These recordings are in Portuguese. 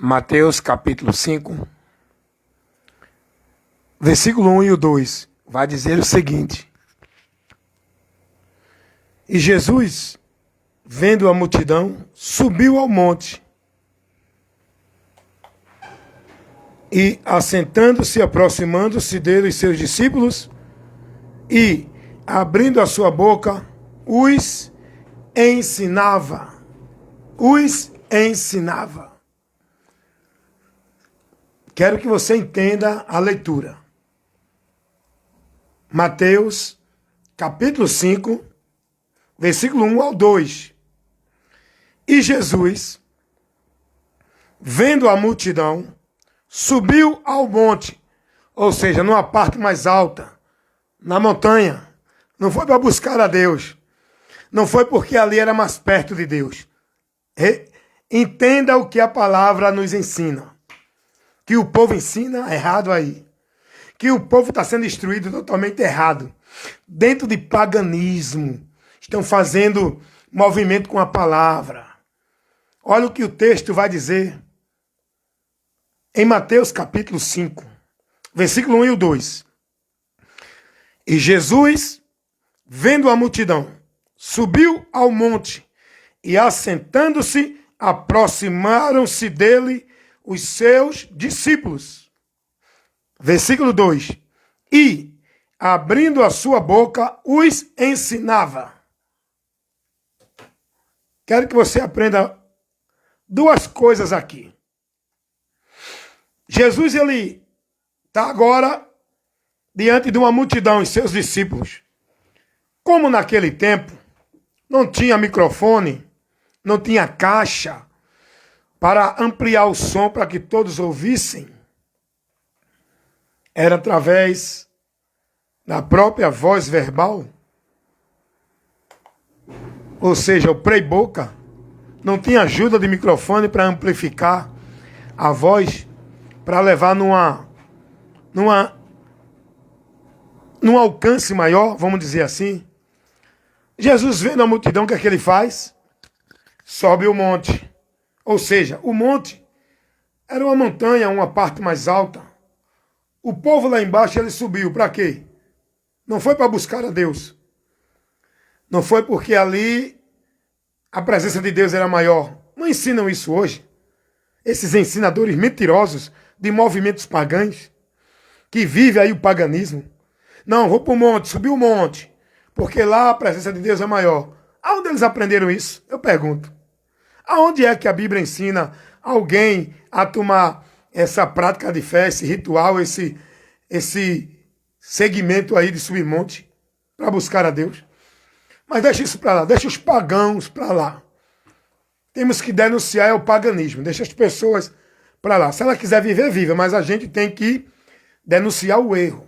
Mateus capítulo 5, versículo 1 e o 2, vai dizer o seguinte: E Jesus, vendo a multidão, subiu ao monte e, assentando-se, aproximando-se dele e seus discípulos, e, abrindo a sua boca, os ensinava. Os ensinava. Quero que você entenda a leitura. Mateus, capítulo 5, versículo 1 ao 2. E Jesus, vendo a multidão, subiu ao monte, ou seja, numa parte mais alta, na montanha. Não foi para buscar a Deus. Não foi porque ali era mais perto de Deus. Entenda o que a palavra nos ensina. Que o povo ensina errado aí. Que o povo está sendo instruído totalmente errado. Dentro de paganismo. Estão fazendo movimento com a palavra. Olha o que o texto vai dizer. Em Mateus capítulo 5, versículo 1 e o 2. E Jesus, vendo a multidão, subiu ao monte e, assentando-se, aproximaram-se dele os seus discípulos. Versículo 2. E, abrindo a sua boca, os ensinava. Quero que você aprenda duas coisas aqui. Jesus, ele está agora diante de uma multidão e seus discípulos. Como naquele tempo não tinha microfone, não tinha caixa para ampliar o som para que todos ouvissem, era através da própria voz verbal, ou seja, o prei-boca. Não tinha ajuda de microfone para amplificar a voz, para levar num alcance maior, vamos dizer assim. Jesus, vendo a multidão, o que é que ele faz? Sobe o monte. Ou seja, o monte era uma montanha, uma parte mais alta. O povo lá embaixo, ele subiu. Para quê? Não foi para buscar a Deus. Não foi porque ali a presença de Deus era maior. Não ensinam isso hoje. Esses ensinadores mentirosos de movimentos pagãos, que vivem aí o paganismo. Não, vou para o monte, subir o monte, porque lá a presença de Deus é maior. Aonde eles aprenderam isso? Eu pergunto. Aonde é que a Bíblia ensina alguém a tomar essa prática de fé, esse ritual, esse segmento aí de subir monte para buscar a Deus? Mas deixa isso para lá, deixa os pagãos para lá. Temos que denunciar o paganismo, deixa as pessoas para lá. Se ela quiser viver, viva, mas a gente tem que denunciar o erro.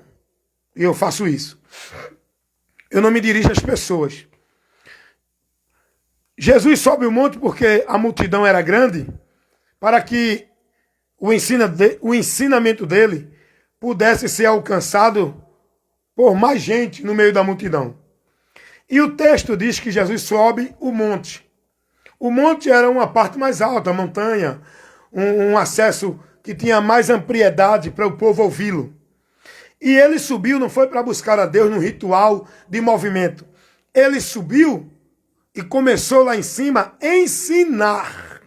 E eu faço isso. Eu não me dirijo às pessoas. Jesus sobe o monte porque a multidão era grande, para que o ensinamento dele pudesse ser alcançado por mais gente no meio da multidão. E o texto diz que Jesus sobe o monte. O monte era uma parte mais alta, a montanha, um acesso que tinha mais ampliedade para o povo ouvi-lo. E ele subiu, não foi para buscar a Deus num ritual de movimento. Ele subiu e começou lá em cima a ensinar.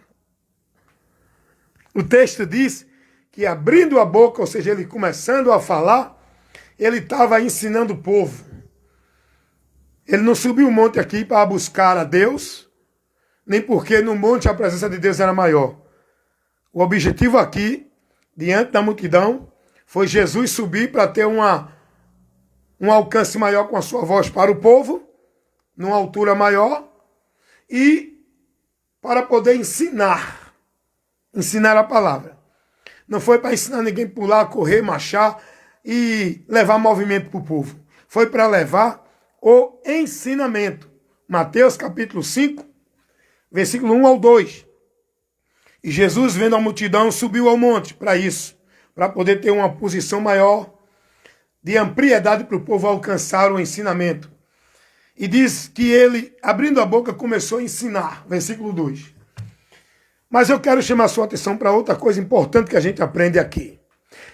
O texto diz que abrindo a boca, ou seja, ele começando a falar, ele estava ensinando o povo. Ele não subiu o monte aqui para buscar a Deus, nem porque no monte a presença de Deus era maior. O objetivo aqui, diante da multidão, foi Jesus subir para ter um alcance maior com a sua voz para o povo, numa altura maior, e para poder ensinar a palavra. Não foi para ensinar ninguém a pular, correr, marchar e levar movimento para o povo. Foi para levar o ensinamento. Mateus capítulo 5, versículo 1 ao 2. E Jesus, vendo a multidão, subiu ao monte para isso, para poder ter uma posição maior de ampliedade para o povo alcançar o ensinamento. E diz que ele, abrindo a boca, começou a ensinar. Versículo 2. Mas eu quero chamar a sua atenção para outra coisa importante que a gente aprende aqui.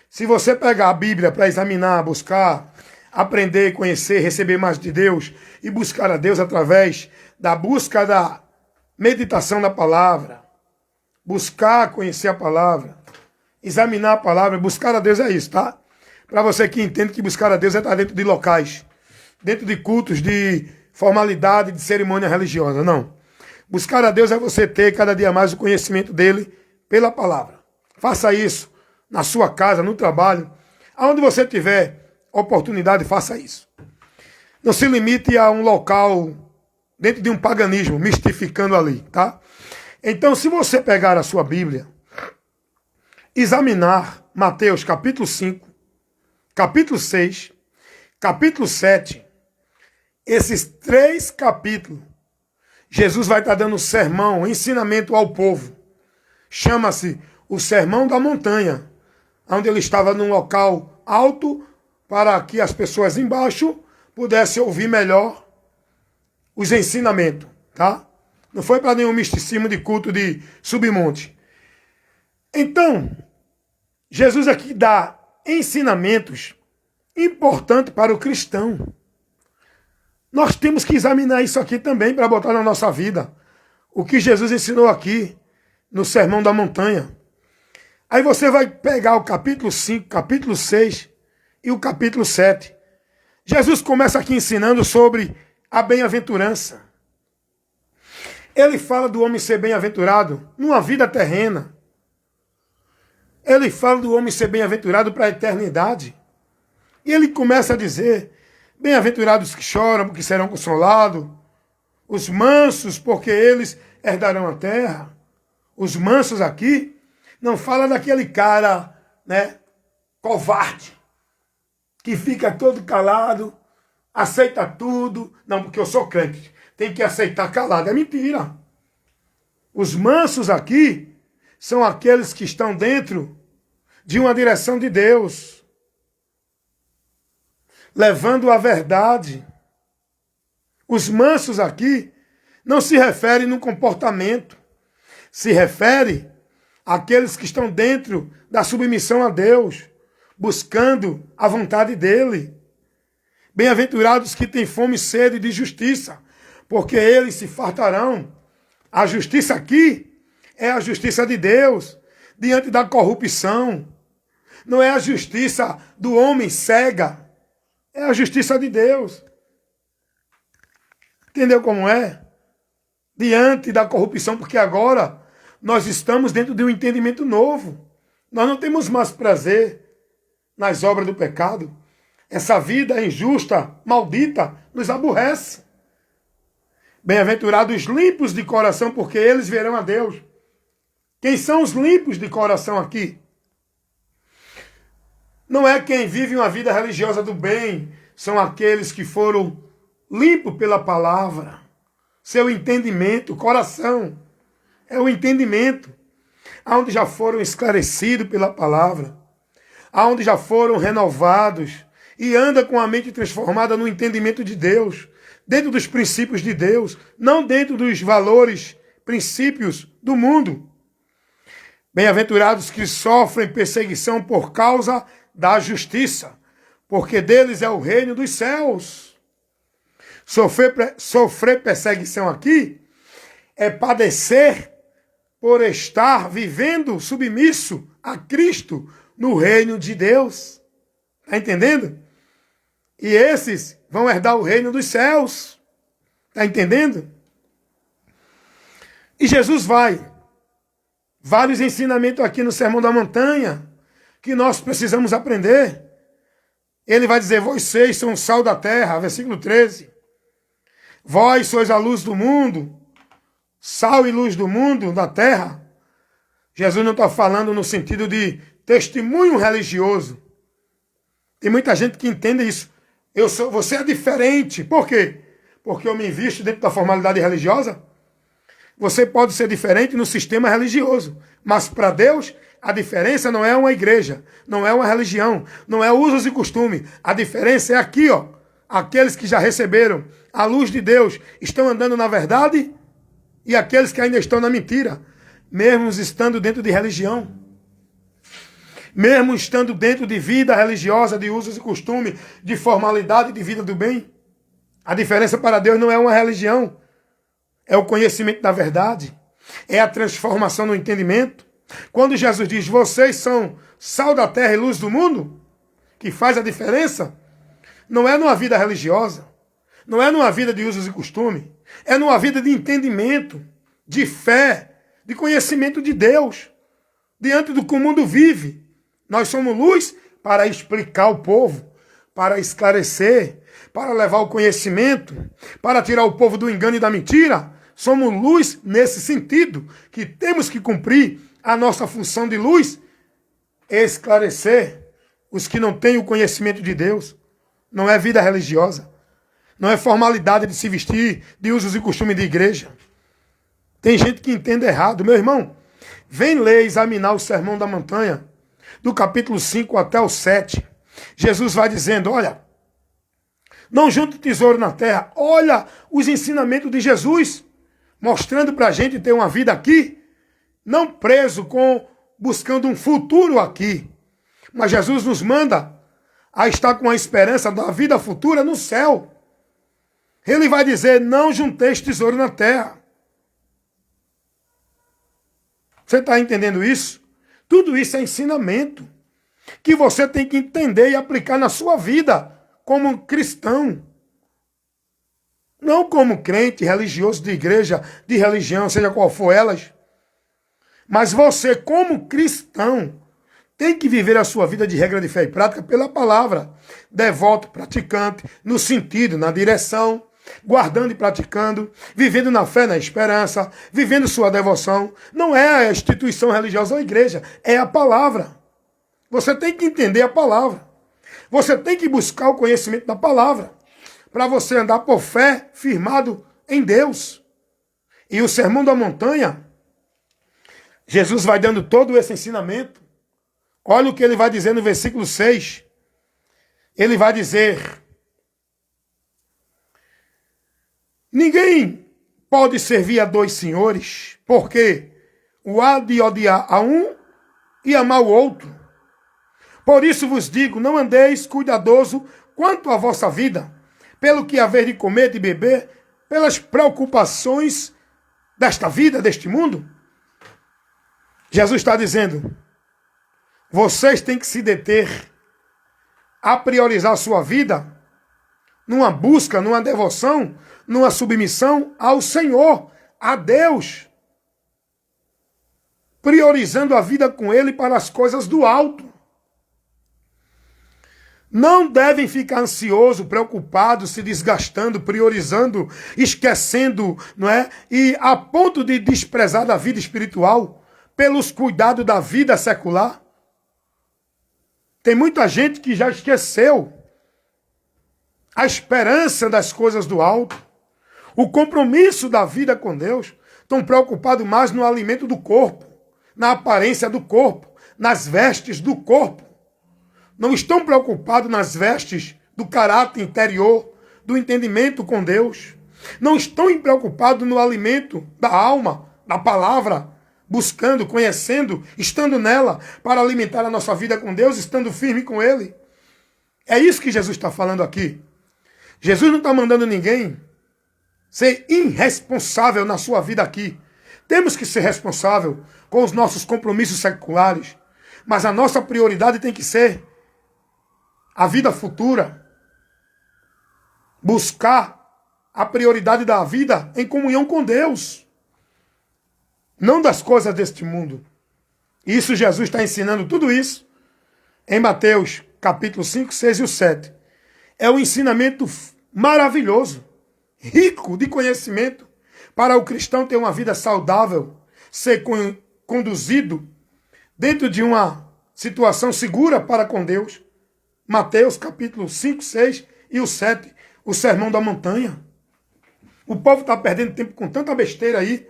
Se você pegar a Bíblia para examinar, buscar, aprender, conhecer, receber mais de Deus e buscar a Deus através da busca da meditação da palavra, buscar conhecer a palavra, examinar a palavra, buscar a Deus é isso, tá? Para você que entende que buscar a Deus é estar dentro de locais, dentro de cultos, de formalidade, de cerimônia religiosa, não. Buscar a Deus é você ter cada dia mais o conhecimento dele pela palavra. Faça isso na sua casa, no trabalho, aonde você tiver oportunidade, faça isso. Não se limite a um local dentro de um paganismo, mistificando ali, tá? Então, se você pegar a sua Bíblia, examinar Mateus capítulo 5, capítulo 6, capítulo 7, esses 3 capítulos, Jesus vai estar dando um sermão, um ensinamento ao povo. Chama-se o Sermão da Montanha, onde ele estava num local alto para que as pessoas embaixo pudessem ouvir melhor os ensinamentos, tá? Não foi para nenhum misticismo de culto de submonte. Então, Jesus aqui dá ensinamentos importantes para o cristão. Nós temos que examinar isso aqui também para botar na nossa vida. O que Jesus ensinou aqui no Sermão da Montanha. Aí você vai pegar o capítulo 5, capítulo 6 e o capítulo 7. Jesus começa aqui ensinando sobre a bem-aventurança. Ele fala do homem ser bem-aventurado numa vida terrena. Ele fala do homem ser bem-aventurado para a eternidade. E ele começa a dizer: bem-aventurados que choram, porque serão consolados. Os mansos, porque eles herdarão a terra. Os mansos aqui não fala daquele cara, né, covarde, que fica todo calado, aceita tudo. Não, porque eu sou crente, tem que aceitar calado. É mentira. Os mansos aqui são aqueles que estão dentro de uma direção de Deus, levando a verdade. Os mansos aqui não se refere no comportamento, se refere àqueles que estão dentro da submissão a Deus, buscando a vontade dele. Bem-aventurados que têm fome e sede de justiça, porque eles se fartarão. A justiça aqui é a justiça de Deus, diante da corrupção. Não é a justiça do homem cega, é a justiça de Deus. Entendeu como é? Diante da corrupção, porque agora nós estamos dentro de um entendimento novo. Nós não temos mais prazer nas obras do pecado. Essa vida injusta, maldita, nos aborrece. Bem-aventurados os limpos de coração, porque eles verão a Deus. Quem são os limpos de coração aqui? Não é quem vive uma vida religiosa do bem, são aqueles que foram limpos pela palavra. Seu entendimento, coração, é o entendimento, aonde já foram esclarecidos pela palavra, aonde já foram renovados e anda com a mente transformada no entendimento de Deus, dentro dos princípios de Deus, não dentro dos valores, princípios do mundo. Bem-aventurados que sofrem perseguição por causa da justiça, porque deles é o reino dos céus. Sofrer perseguição aqui é padecer por estar vivendo submisso a Cristo no reino de Deus. Está entendendo? E esses vão herdar o reino dos céus. Está entendendo? E Jesus vários ensinamentos aqui no Sermão da Montanha que nós precisamos aprender. Ele vai dizer: vocês são o sal da terra, versículo 13. Vós sois a luz do mundo, sal e luz do mundo, da terra. Jesus não está falando no sentido de testemunho religioso. Tem muita gente que entende isso. Você é diferente. Por quê? Porque eu me invisto dentro da formalidade religiosa? Você pode ser diferente no sistema religioso, mas para Deus a diferença não é uma igreja, não é uma religião, não é usos e costumes. A diferença é aqui, ó. Aqueles que já receberam a luz de Deus estão andando na verdade e aqueles que ainda estão na mentira. mesmo estando dentro de religião, mesmo estando dentro de vida religiosa, de usos e costumes, de formalidade, de vida do bem. A diferença para Deus não é uma religião, é o conhecimento da verdade, é a transformação no entendimento. Quando Jesus diz, vocês são sal da terra e luz do mundo, que faz a diferença, não é numa vida religiosa, não é numa vida de usos e costumes, é numa vida de entendimento, de fé, de conhecimento de Deus, diante do que o mundo vive. Nós somos luz para explicar ao povo, para esclarecer, para levar o conhecimento, para tirar o povo do engano e da mentira. Somos luz nesse sentido, que temos que cumprir a nossa função de luz, esclarecer os que não têm o conhecimento de Deus. Não é vida religiosa, não é formalidade de se vestir, de usos e costumes de igreja. Tem gente que entende errado. Meu irmão, vem ler, examinar o Sermão da Montanha, do capítulo 5 até o 7. Jesus vai dizendo, olha, não junte tesouro na terra. Olha os ensinamentos de Jesus, mostrando para a gente ter uma vida aqui, não preso buscando um futuro aqui. Mas Jesus nos manda a estar com a esperança da vida futura no céu. Ele vai dizer, não junteis tesouro na terra. Você está entendendo isso? Tudo isso é ensinamento que você tem que entender e aplicar na sua vida como cristão. Não como crente, religioso de igreja, de religião, seja qual for elas. Mas você, como cristão, tem que viver a sua vida de regra de fé e prática pela palavra. Devoto, praticante, no sentido, na direção, guardando e praticando, vivendo na fé, na esperança, vivendo sua devoção. Não é a instituição religiosa ou a igreja, é a palavra. Você tem que entender a palavra. Você tem que buscar o conhecimento da palavra, para você andar por fé, firmado em Deus. E o Sermão da Montanha, Jesus vai dando todo esse ensinamento. Olha o que ele vai dizer no versículo 6. Ele vai dizer, ninguém pode servir a dois senhores, porque o há de odiar a um e amar o outro. Por isso vos digo, não andeis cuidadoso quanto à vossa vida, pelo que haver de comer e de beber, pelas preocupações desta vida, deste mundo. Jesus está dizendo, vocês têm que se deter a priorizar a sua vida numa busca, numa devoção, numa submissão ao Senhor, a Deus. Priorizando a vida com Ele para as coisas do alto. Não devem ficar ansiosos, preocupados, se desgastando, priorizando, esquecendo, não é? E a ponto de desprezar da vida espiritual pelos cuidados da vida secular. Tem muita gente que já esqueceu a esperança das coisas do alto, o compromisso da vida com Deus. Estão preocupados mais no alimento do corpo, na aparência do corpo, nas vestes do corpo. Não estão preocupados nas vestes do caráter interior, do entendimento com Deus. Não estão preocupados no alimento da alma, da palavra, buscando, conhecendo, estando nela, para alimentar a nossa vida com Deus, estando firme com Ele. É isso que Jesus está falando aqui. Jesus não está mandando ninguém ser irresponsável na sua vida aqui. Temos que ser responsável com os nossos compromissos seculares, mas a nossa prioridade tem que ser a vida futura. Buscar a prioridade da vida em comunhão com Deus. Não das coisas deste mundo. Isso Jesus está ensinando tudo isso em Mateus capítulo 5, 6 e o 7. É um ensinamento maravilhoso, rico de conhecimento, para o cristão ter uma vida saudável, ser conduzido dentro de uma situação segura para com Deus. Mateus capítulo 5, 6 e o 7, o Sermão da Montanha. O povo está perdendo tempo com tanta besteira aí,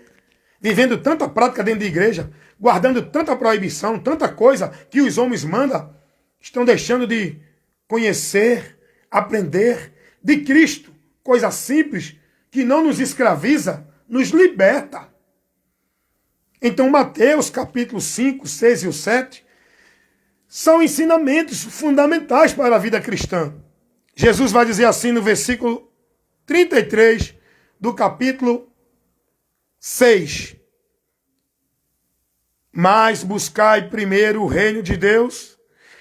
vivendo tanta prática dentro de igreja, guardando tanta proibição, tanta coisa que os homens mandam, estão deixando de conhecer, aprender de Cristo. Coisa simples, que não nos escraviza, nos liberta. Então, Mateus, capítulo 5, 6 e o 7, são ensinamentos fundamentais para a vida cristã. Jesus vai dizer assim no versículo 33 do capítulo 6. Mas buscai primeiro o reino de Deus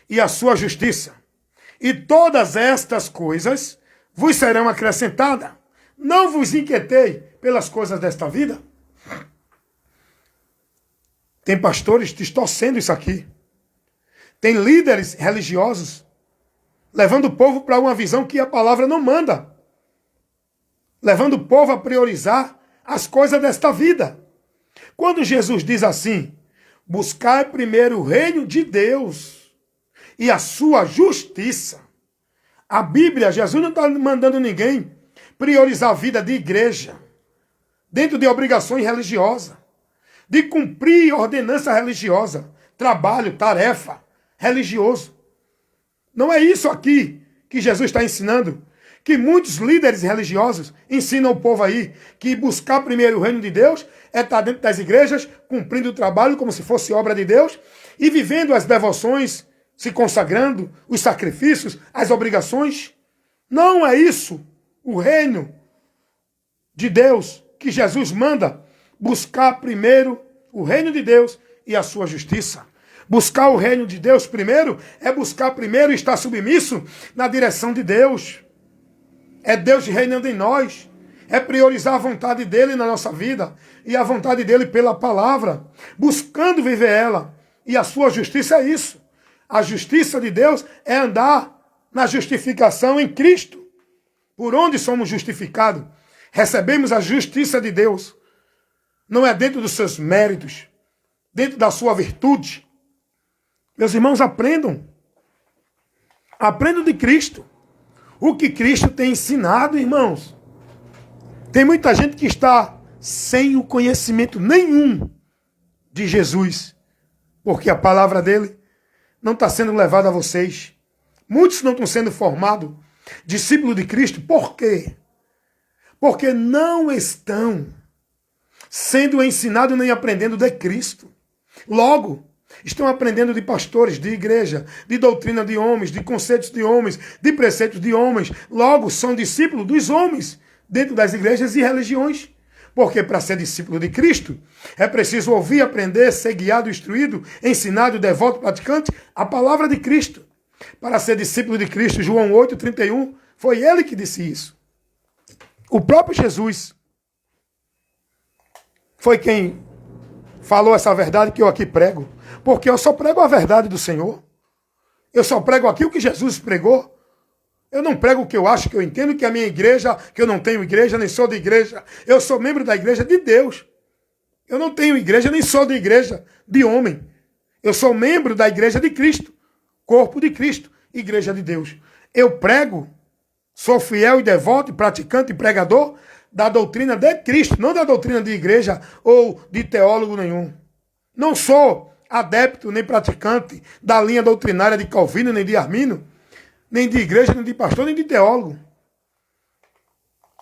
e a sua justiça, e todas estas coisas vos serão acrescentadas. Não vos inquietei pelas coisas desta vida. Tem pastores distorcendo isso aqui. Tem líderes religiosos levando o povo para uma visão que a palavra não manda. Levando o povo a priorizar as coisas desta vida. Quando Jesus diz assim, buscai primeiro o reino de Deus e a sua justiça. A Bíblia, Jesus não está mandando ninguém priorizar a vida de igreja, dentro de obrigações religiosas, de cumprir ordenança religiosa, trabalho, tarefa, religioso. Não é isso aqui que Jesus está ensinando, que muitos líderes religiosos ensinam o povo aí, que buscar primeiro o reino de Deus é estar dentro das igrejas, cumprindo o trabalho como se fosse obra de Deus, e vivendo as devoções, se consagrando, os sacrifícios, as obrigações. Não é isso o reino de Deus que Jesus manda. Buscar primeiro o reino de Deus e a sua justiça. Buscar o reino de Deus primeiro é buscar primeiro estar submisso na direção de Deus. É Deus reinando em nós. É priorizar a vontade dele na nossa vida e a vontade dele pela palavra, buscando viver ela. E a sua justiça é isso. A justiça de Deus é andar na justificação em Cristo. Por onde somos justificados? Recebemos a justiça de Deus. Não é dentro dos seus méritos, dentro da sua virtude. Meus irmãos, aprendam. Aprendam de Cristo. O que Cristo tem ensinado, irmãos. Tem muita gente que está sem o conhecimento nenhum de Jesus, porque a palavra dele não está sendo levada a vocês. Muitos não estão sendo formados discípulos de Cristo. Por quê? Porque não estão sendo ensinados nem aprendendo de Cristo. Logo, estão aprendendo de pastores, de igreja, de doutrina de homens, de conceitos de homens, de preceitos de homens. Logo, são discípulos dos homens dentro das igrejas e religiões. Porque para ser discípulo de Cristo, é preciso ouvir, aprender, ser guiado, instruído, ensinado, devoto, praticante, a palavra de Cristo. Para ser discípulo de Cristo, João 8,31, foi ele que disse isso. O próprio Jesus foi quem falou essa verdade que eu aqui prego. Porque eu só prego a verdade do Senhor. Eu só prego aquilo que Jesus pregou. Eu não prego o que eu acho, que eu entendo, que a minha igreja, que eu não tenho igreja, nem sou de igreja. Eu sou membro da igreja de Deus. Eu não tenho igreja, nem sou de igreja de homem. Eu sou membro da igreja de Cristo. Corpo de Cristo, igreja de Deus. Eu prego, sou fiel e devoto, praticante e pregador da doutrina de Cristo, não da doutrina de igreja ou de teólogo nenhum. Não sou adepto nem praticante da linha doutrinária de Calvino, nem de Armino, nem de igreja, nem de pastor, nem de teólogo.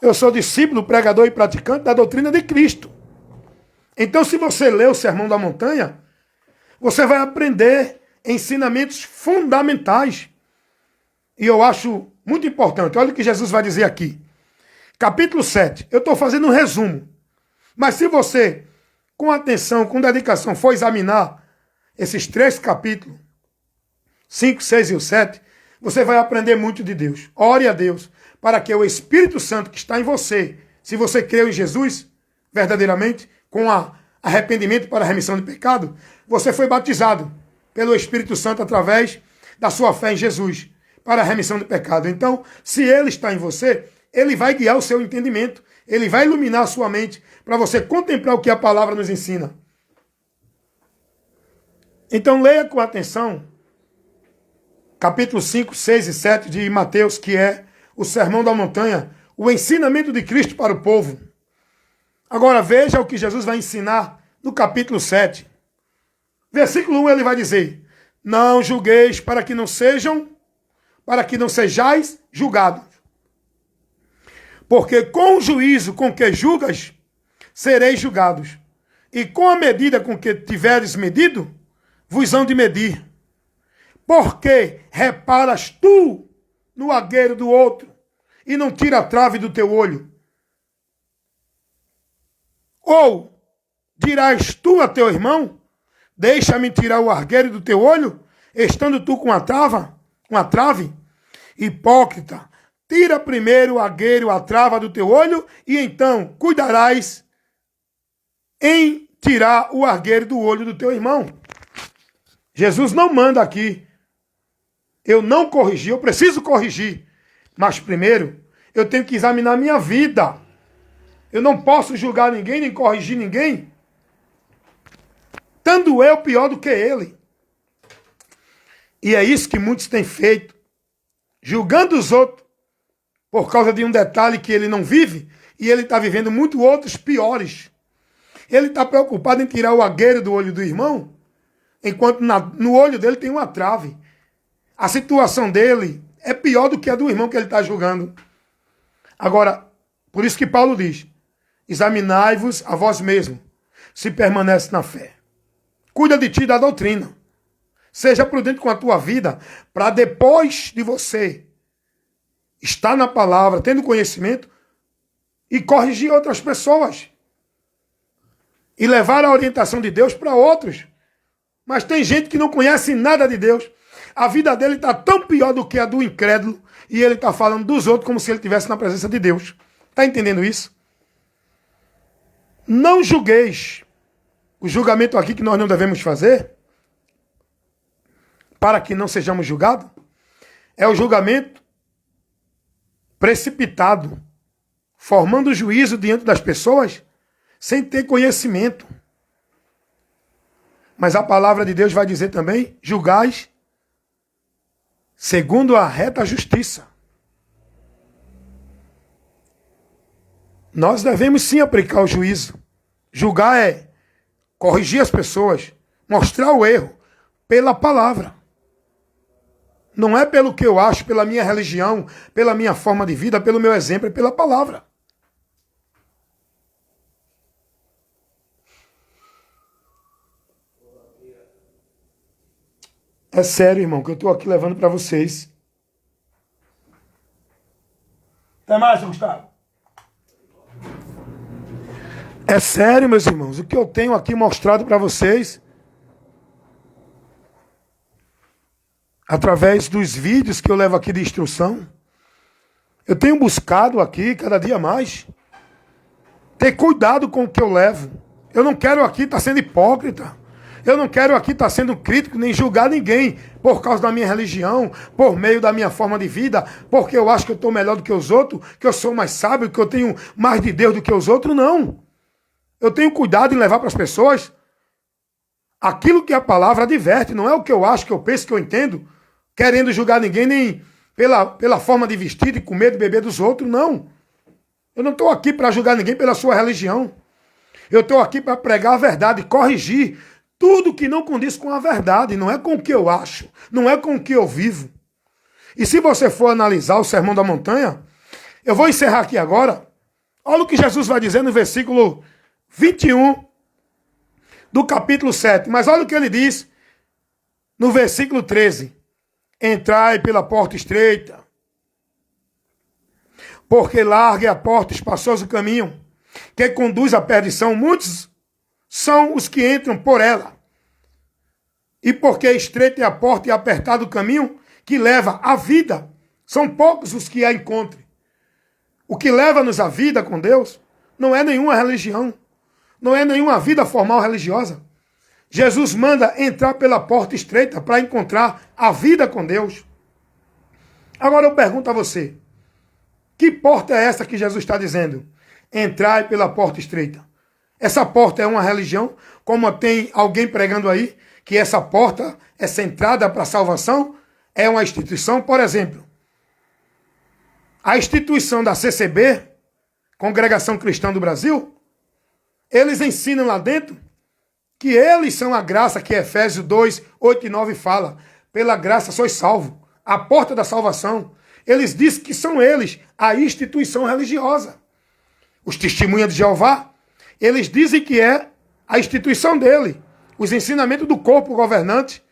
Eu sou discípulo, pregador e praticante da doutrina de Cristo. Então, se você ler o Sermão da Montanha, você vai aprender ensinamentos fundamentais. E eu acho muito importante. Olha o que Jesus vai dizer aqui. Capítulo 7. Eu estou fazendo um resumo. Mas se você, com atenção, com dedicação, for examinar esses 3 capítulos, 5, 6 e o 7, você vai aprender muito de Deus. Ore a Deus para que o Espírito Santo que está em você, se você creu em Jesus, verdadeiramente, com arrependimento para a remissão de pecado, você foi batizado pelo Espírito Santo através da sua fé em Jesus, para a remissão de pecado. Então, se ele está em você, ele vai guiar o seu entendimento, ele vai iluminar a sua mente, para você contemplar o que a palavra nos ensina. Então, leia com atenção capítulo 5, 6 e 7 de Mateus, que é o Sermão da Montanha, o ensinamento de Cristo para o povo. Agora veja o que Jesus vai ensinar no capítulo 7. Versículo 1 ele vai dizer: não julgueis para que não sejais julgados. Porque com o juízo com que julgas, sereis julgados. E com a medida com que tiveres medido, vos hão de medir. Porque reparas tu no argueiro do outro, e não tira a trave do teu olho? Ou dirás tu a teu irmão, deixa-me tirar o argueiro do teu olho, estando tu com a trave? Hipócrita, tira primeiro o argueiro, a trava do teu olho, e então cuidarás em tirar o argueiro do olho do teu irmão. Jesus não manda aqui eu não corrigir, eu preciso corrigir. Mas primeiro, eu tenho que examinar minha vida. Eu não posso julgar ninguém, nem corrigir ninguém, estando eu pior do que ele. E é isso que muitos têm feito. Julgando os outros por causa de um detalhe que ele não vive, e ele está vivendo muito outros piores. Ele está preocupado em tirar o argueiro do olho do irmão, enquanto no olho dele tem uma trave. A situação dele é pior do que a do irmão que ele está julgando. Agora, por isso que Paulo diz, examinai-vos a vós mesmos, se permanece na fé. Cuida de ti e da doutrina. Seja prudente com a tua vida, para depois de você estar na palavra, tendo conhecimento, e corrigir outras pessoas. E levar a orientação de Deus para outros. Mas tem gente que não conhece nada de Deus. A vida dele está tão pior do que a do incrédulo, e ele está falando dos outros como se ele estivesse na presença de Deus. Está entendendo isso? Não julgueis. O julgamento aqui que nós não devemos fazer, para que não sejamos julgados, é o julgamento precipitado, formando juízo diante das pessoas, sem ter conhecimento. Mas a palavra de Deus vai dizer também, julgais segundo a reta justiça. Nós devemos sim aplicar o juízo. Julgar é corrigir as pessoas, mostrar o erro pela palavra. Não é pelo que eu acho, pela minha religião, pela minha forma de vida, pelo meu exemplo, é pela palavra. É sério, irmão, que eu estou aqui levando para vocês. Até mais, Gustavo. É sério, meus irmãos, o que eu tenho aqui mostrado para vocês, através dos vídeos que eu levo aqui de instrução, eu tenho buscado aqui, cada dia mais, ter cuidado com o que eu levo. Eu não quero aqui estar sendo hipócrita. Eu não quero aqui estar sendo crítico, nem julgar ninguém por causa da minha religião, por meio da minha forma de vida, porque eu acho que eu estou melhor do que os outros, que eu sou mais sábio, que eu tenho mais de Deus do que os outros. Não. Eu tenho cuidado em levar para as pessoas aquilo que a palavra adverte, não é o que eu acho, que eu penso, que eu entendo, querendo julgar ninguém, nem pela forma de vestir, de comer, de beber dos outros, não. Eu não estou aqui para julgar ninguém pela sua religião. Eu estou aqui para pregar a verdade, corrigir tudo que não condiz com a verdade, não é com o que eu acho, não é com o que eu vivo. E se você for analisar o Sermão da Montanha, eu vou encerrar aqui agora. Olha o que Jesus vai dizer no versículo 21 do capítulo 7. Mas olha o que ele diz no versículo 13. Entrai pela porta estreita, porque larga é a porta, espaçoso o caminho, que conduz à perdição. Muitos são os que entram por ela. E porque estreita é a porta e apertado o caminho que leva à vida, são poucos os que a encontrem. O que leva-nos à vida com Deus não é nenhuma religião, não é nenhuma vida formal religiosa. Jesus manda entrar pela porta estreita para encontrar a vida com Deus. Agora eu pergunto a você, que porta é essa que Jesus está dizendo? Entrai pela porta estreita. Essa porta é uma religião, como tem alguém pregando aí, que essa porta, essa entrada para a salvação, é uma instituição. Por exemplo, a instituição da CCB, Congregação Cristã do Brasil, eles ensinam lá dentro que eles são a graça, que Efésios 2, 8 e 9 fala. Pela graça sois salvos, a porta da salvação. Eles dizem que são eles a instituição religiosa. Os Testemunhas de Jeová, eles dizem que é a instituição dele, os ensinamentos do corpo governante,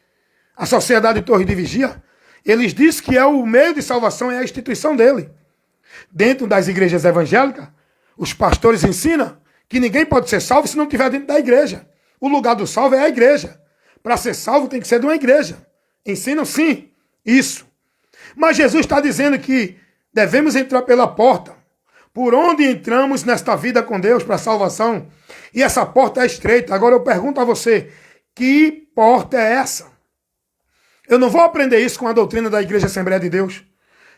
a sociedade Torre de Vigia. Eles dizem que é o meio de salvação, é a instituição dele. Dentro das igrejas evangélicas, os pastores ensinam que ninguém pode ser salvo se não estiver dentro da igreja. O lugar do salvo é a igreja. Para ser salvo tem que ser de uma igreja. Ensinam sim isso. Mas Jesus está dizendo que devemos entrar pela porta, por onde entramos nesta vida com Deus para a salvação. E essa porta é estreita. Agora eu pergunto a você, que porta é essa? Eu não vou aprender isso com a doutrina da Igreja Assembleia de Deus.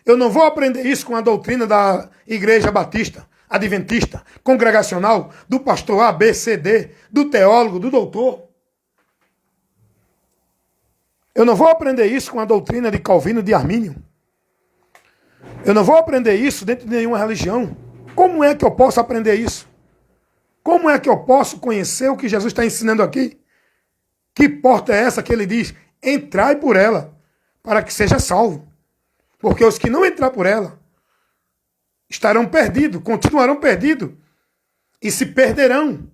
Eu não vou aprender isso com a doutrina da Igreja Batista, Adventista, Congregacional, do pastor A, B, C, D, do teólogo, do doutor. Eu não vou aprender isso com a doutrina de Calvino, de Armínio. Eu não vou aprender isso dentro de nenhuma religião. Como é que eu posso aprender isso? Como é que eu posso conhecer o que Jesus está ensinando aqui? Que porta é essa que ele diz? Entrai por ela, para que seja salvo. Porque os que não entrar por ela estarão perdidos, continuarão perdidos e se perderão.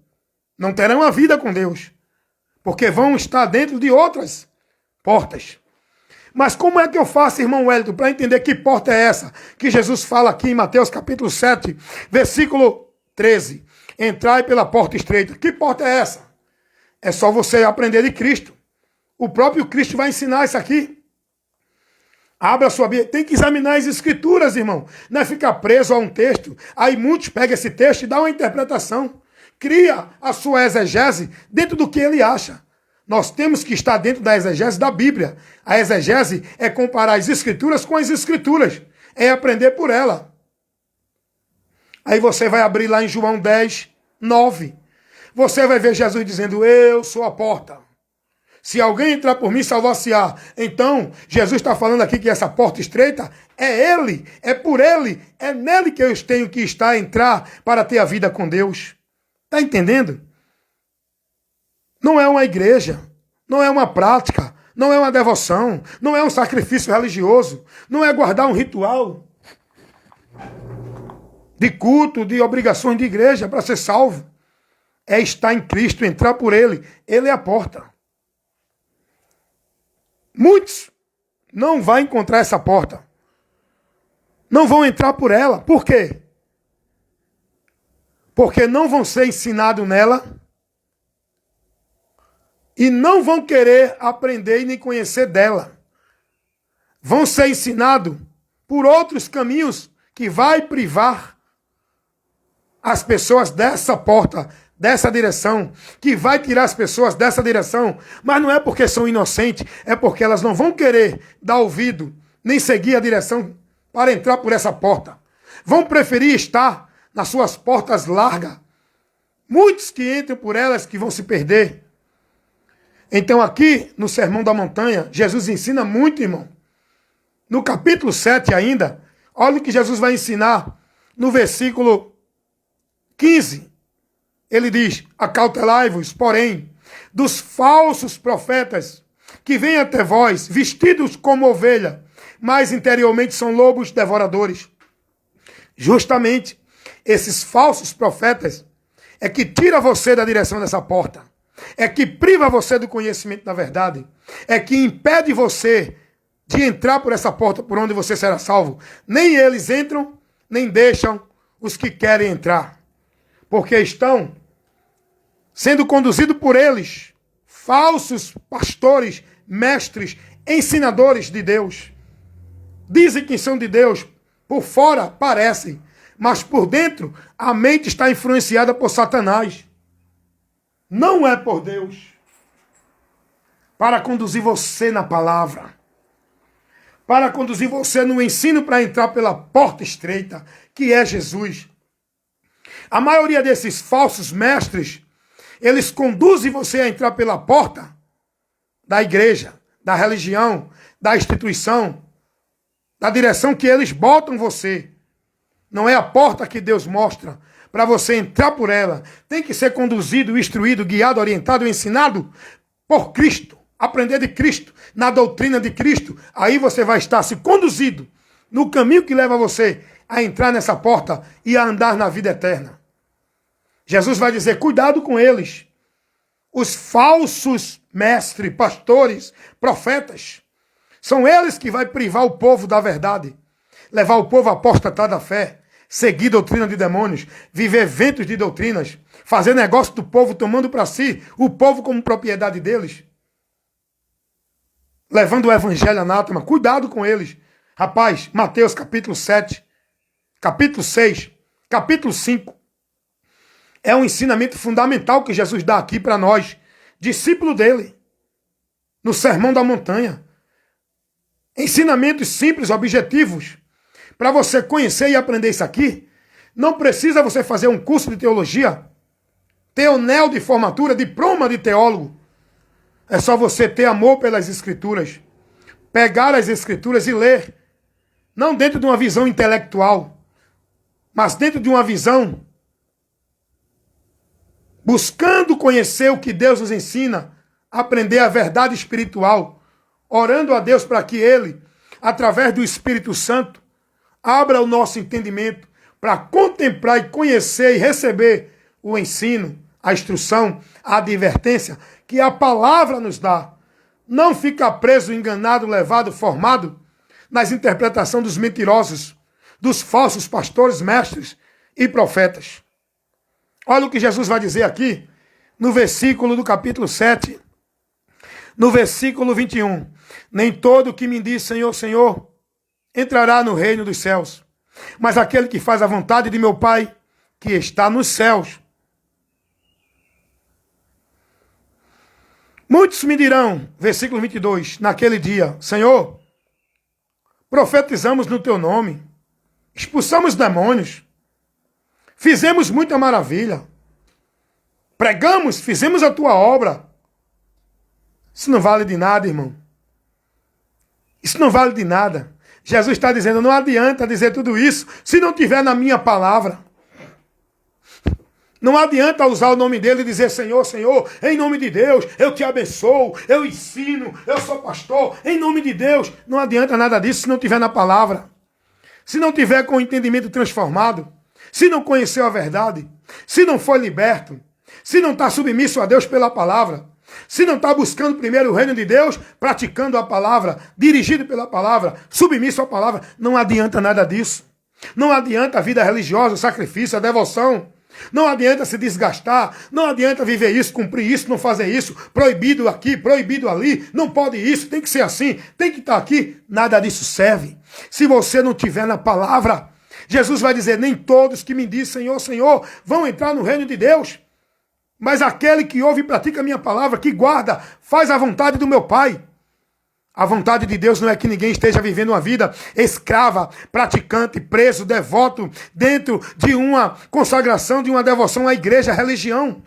Não terão a vida com Deus, porque vão estar dentro de outras portas. Mas como é que eu faço, irmão Wellington, para entender que porta é essa que Jesus fala aqui em Mateus capítulo 7, versículo 13? Entrai pela porta estreita. Que porta é essa? É só você aprender de Cristo. O próprio Cristo vai ensinar isso aqui. Abra a sua Bíblia. Tem que examinar as escrituras, irmão. Não é ficar preso a um texto. Aí muitos pegam esse texto e dão uma interpretação. Cria a sua exegese dentro do que ele acha. Nós temos que estar dentro da exegese da Bíblia. A exegese é comparar as escrituras com as escrituras. É aprender por ela. Aí você vai abrir lá em João 10, 9. Você vai ver Jesus dizendo, eu sou a porta. Se alguém entrar por mim, salvar-se-á. Então, Jesus está falando aqui que essa porta estreita é Ele, é por Ele, é nele que eu tenho que estar, entrar para ter a vida com Deus. Está entendendo? Não é uma igreja, não é uma prática, não é uma devoção, não é um sacrifício religioso, não é guardar um ritual de culto, de obrigações de igreja para ser salvo. É estar em Cristo, entrar por Ele. Ele é a porta. Muitos não vão encontrar essa porta. Não vão entrar por ela. Por quê? Porque não vão ser ensinados nela e não vão querer aprender e nem conhecer dela. Vão ser ensinados por outros caminhos que vai privar as pessoas dessa porta, dessa direção, que vai tirar as pessoas dessa direção, mas não é porque são inocentes, é porque elas não vão querer dar ouvido, nem seguir a direção para entrar por essa porta. Vão preferir estar nas suas portas largas. Muitos que entram por elas que vão se perder. Então aqui, no Sermão da Montanha, Jesus ensina muito, irmão. No capítulo 7 ainda, olha o que Jesus vai ensinar no versículo 15. Ele diz, acautelai-vos, porém, dos falsos profetas que vêm até vós, vestidos como ovelha, mas interiormente são lobos devoradores. Justamente, esses falsos profetas é que tira você da direção dessa porta, é que priva você do conhecimento da verdade, é que impede você de entrar por essa porta por onde você será salvo. Nem eles entram, nem deixam os que querem entrar, porque estão sendo conduzido por eles, falsos pastores, mestres, ensinadores de Deus. Dizem que são de Deus, por fora parecem, mas por dentro a mente está influenciada por Satanás. Não é por Deus. Para conduzir você na palavra, para conduzir você no ensino para entrar pela porta estreita, que é Jesus. A maioria desses falsos mestres, eles conduzem você a entrar pela porta da igreja, da religião, da instituição, da direção que eles botam você. Não é a porta que Deus mostra para você entrar por ela. Tem que ser conduzido, instruído, guiado, orientado, ensinado por Cristo. Aprender de Cristo, na doutrina de Cristo. Aí você vai estar se conduzido no caminho que leva você a entrar nessa porta e a andar na vida eterna. Jesus vai dizer, cuidado com eles. os falsos mestres, pastores, profetas. São eles que vão privar o povo da verdade, levar o povo a apostatar da fé, seguir doutrina de demônios, viver ventos de doutrinas, fazer negócio do povo, tomando para si o povo como propriedade deles, levando o evangelho anátema. Cuidado com eles. Rapaz, Mateus capítulo 7, capítulo 6, capítulo 5, é um ensinamento fundamental que Jesus dá aqui para nós, discípulo dele, no Sermão da Montanha. Ensinamentos simples, objetivos, para você conhecer e aprender isso aqui. Não precisa você fazer um curso de teologia, ter o anel de formatura, diploma de teólogo. É só você ter amor pelas Escrituras, pegar as Escrituras e ler, não dentro de uma visão intelectual, mas dentro de uma visão buscando conhecer o que Deus nos ensina, aprender a verdade espiritual, orando a Deus para que Ele, através do Espírito Santo, abra o nosso entendimento para contemplar e conhecer e receber o ensino, a instrução, a advertência que a palavra nos dá. Não ficar preso, enganado, levado, formado nas interpretações dos mentirosos, dos falsos pastores, mestres e profetas. Olha o que Jesus vai dizer aqui, no versículo do capítulo 7, no versículo 21. Nem todo que me diz Senhor, Senhor, entrará no reino dos céus, mas aquele que faz a vontade de meu Pai, que está nos céus. Muitos me dirão, versículo 22, naquele dia, Senhor, profetizamos no teu nome, expulsamos demônios, fizemos muita maravilha, pregamos, fizemos a tua obra. Isso não vale de nada, irmão. Isso não vale de nada. Jesus está dizendo, não adianta dizer tudo isso se não tiver na minha palavra. Não adianta usar o nome dele e dizer, Senhor, Senhor, em nome de Deus, eu te abençoo, eu ensino, eu sou pastor, em nome de Deus. Não adianta nada disso se não tiver na palavra. Se não tiver com o entendimento transformado, se não conheceu a verdade, se não foi liberto, se não está submisso a Deus pela palavra, se não está buscando primeiro o reino de Deus, praticando a palavra, dirigido pela palavra, submisso à palavra, não adianta nada disso. Não adianta a vida religiosa, o sacrifício, a devoção. Não adianta se desgastar, não adianta viver isso, cumprir isso, não fazer isso, proibido aqui, proibido ali, não pode isso, tem que ser assim, tem que estar aqui. Nada disso serve. Se você não estiver na palavra, Jesus vai dizer, nem todos que me dizem Senhor, Senhor, vão entrar no reino de Deus. Mas aquele que ouve e pratica a minha palavra, que guarda, faz a vontade do meu Pai. A vontade de Deus não é que ninguém esteja vivendo uma vida escrava, praticante, preso, devoto, dentro de uma consagração, de uma devoção à igreja, à religião.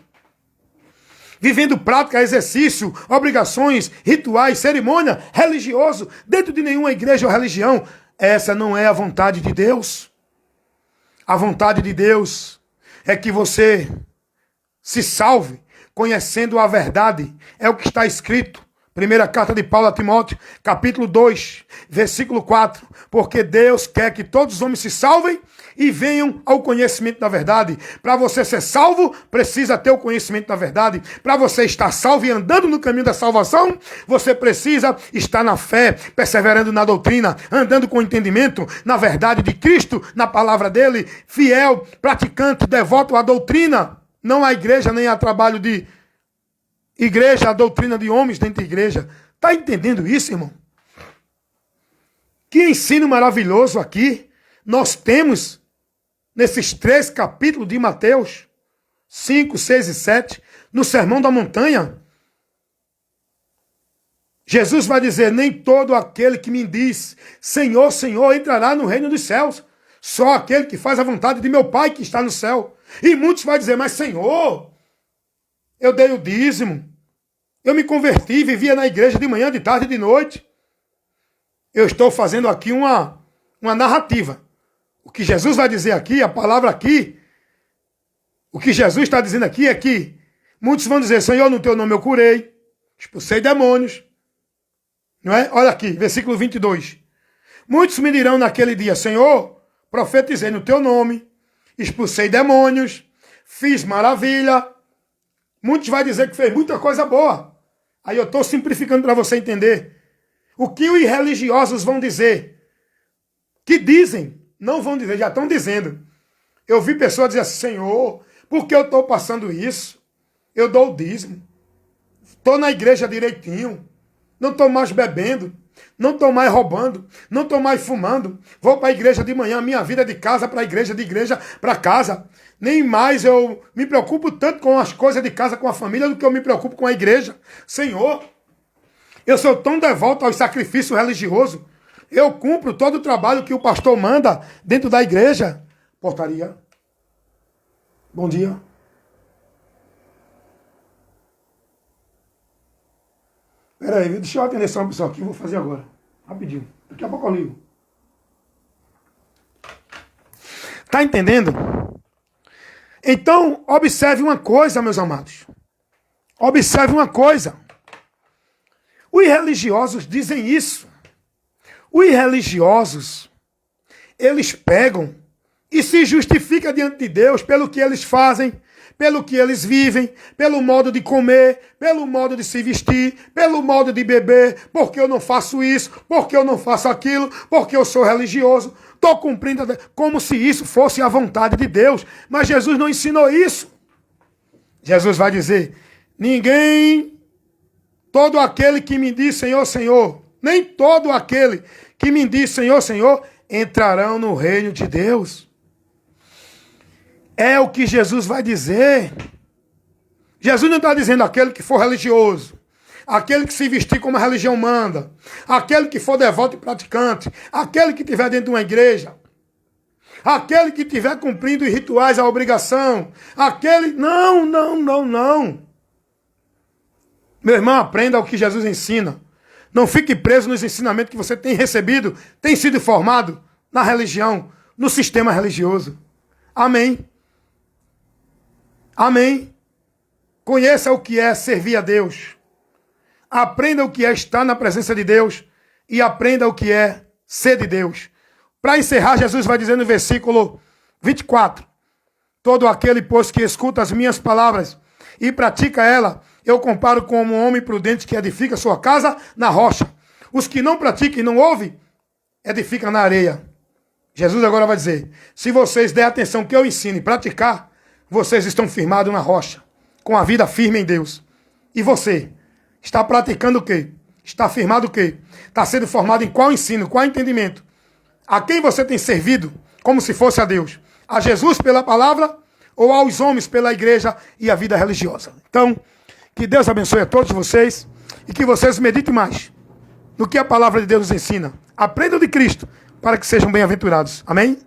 Vivendo prática, exercício, obrigações, rituais, cerimônia, religioso, dentro de nenhuma igreja ou religião. Essa não é a vontade de Deus. A vontade de Deus é que você se salve conhecendo a verdade. É o que está escrito. Primeira carta de Paulo a Timóteo, capítulo 2, versículo 4. Porque Deus quer que todos os homens se salvem e venham ao conhecimento da verdade. Para você ser salvo, precisa ter o conhecimento da verdade. Para você estar salvo e andando no caminho da salvação, você precisa estar na fé, perseverando na doutrina, andando com entendimento na verdade de Cristo, na palavra dele, fiel, praticante, devoto à doutrina, não à igreja nem a trabalho de igreja, a doutrina de homens dentro da igreja. Está entendendo isso, irmão? Que ensino maravilhoso aqui nós temos nesses 3 capítulos de Mateus, 5, 6 e 7, no Sermão da Montanha. Jesus vai dizer, nem todo aquele que me diz, Senhor, Senhor, entrará no reino dos céus. Só aquele que faz a vontade de meu Pai que está no céu. E muitos vão dizer, mas Senhor, eu dei o dízimo, eu me converti, vivia na igreja de manhã, de tarde e de noite. Eu estou fazendo aqui uma narrativa. O que Jesus vai dizer aqui, a palavra aqui, o que Jesus está dizendo aqui é que muitos vão dizer, Senhor, no teu nome eu curei, expulsei demônios. Não é? Olha aqui, versículo 22. Muitos me dirão naquele dia, Senhor, profetizei no teu nome, expulsei demônios, fiz maravilha. Muitos vão dizer que fez muita coisa boa. Aí eu estou simplificando para você entender. O que os irreligiosos vão dizer? Que dizem, não vão dizer, já estão dizendo. Eu vi pessoas dizer assim, Senhor, por que eu estou passando isso? Eu dou o dízimo. Estou na igreja direitinho. Não estou mais bebendo. Não estou mais roubando. Não estou mais fumando. Vou para a igreja de manhã. Minha vida é de casa para a igreja, de igreja para casa. Nem mais eu me preocupo tanto com as coisas de casa, com a família, do que eu me preocupo com a igreja. Senhor, eu sou tão devoto aos sacrifícios religiosos. Eu cumpro todo o trabalho que o pastor manda dentro da igreja. Portaria. Bom dia. Espera aí, deixa eu atender só uma pessoa aqui. Vou fazer agora. Rapidinho. Daqui a pouco eu ligo. Tá entendendo? Então, observe uma coisa, meus amados. Observe uma coisa. Os religiosos dizem isso. Os religiosos, eles pegam e se justificam diante de Deus pelo que eles fazem, pelo que eles vivem, pelo modo de comer, pelo modo de se vestir, pelo modo de beber, porque eu não faço isso, porque eu não faço aquilo, porque eu sou religioso. Estou cumprindo como se isso fosse a vontade de Deus. Mas Jesus não ensinou isso. Jesus vai dizer, ninguém, todo aquele que me diz Senhor, Senhor, nem todo aquele que me diz Senhor, Senhor, entrarão no reino de Deus. É o que Jesus vai dizer. Jesus não está dizendo aquele que for religioso, aquele que se vestir como a religião manda, aquele que for devoto e praticante, aquele que estiver dentro de uma igreja, aquele que estiver cumprindo os rituais, a obrigação, aquele... Não, não, não, não. Meu irmão, aprenda o que Jesus ensina. Não fique preso nos ensinamentos que você tem recebido, tem sido formado na religião, no sistema religioso. Amém. Amém. Conheça o que é servir a Deus. Aprenda o que é estar na presença de Deus e aprenda o que é ser de Deus. Para encerrar, Jesus vai dizer no versículo 24, todo aquele, pois, que escuta as minhas palavras e pratica ela, eu comparo como um homem prudente que edifica sua casa na rocha. Os que não praticam e não ouvem, edificam na areia. Jesus agora vai dizer, se vocês der atenção ao que eu ensino e praticar, vocês estão firmados na rocha, com a vida firme em Deus. E você, está praticando o quê? Está firmado o quê? Está sendo formado em qual ensino, qual entendimento? A quem você tem servido como se fosse a Deus? A Jesus pela palavra ou aos homens pela igreja e a vida religiosa? Então, que Deus abençoe a todos vocês e que vocês meditem mais no que a palavra de Deus nos ensina. Aprendam de Cristo para que sejam bem-aventurados. Amém?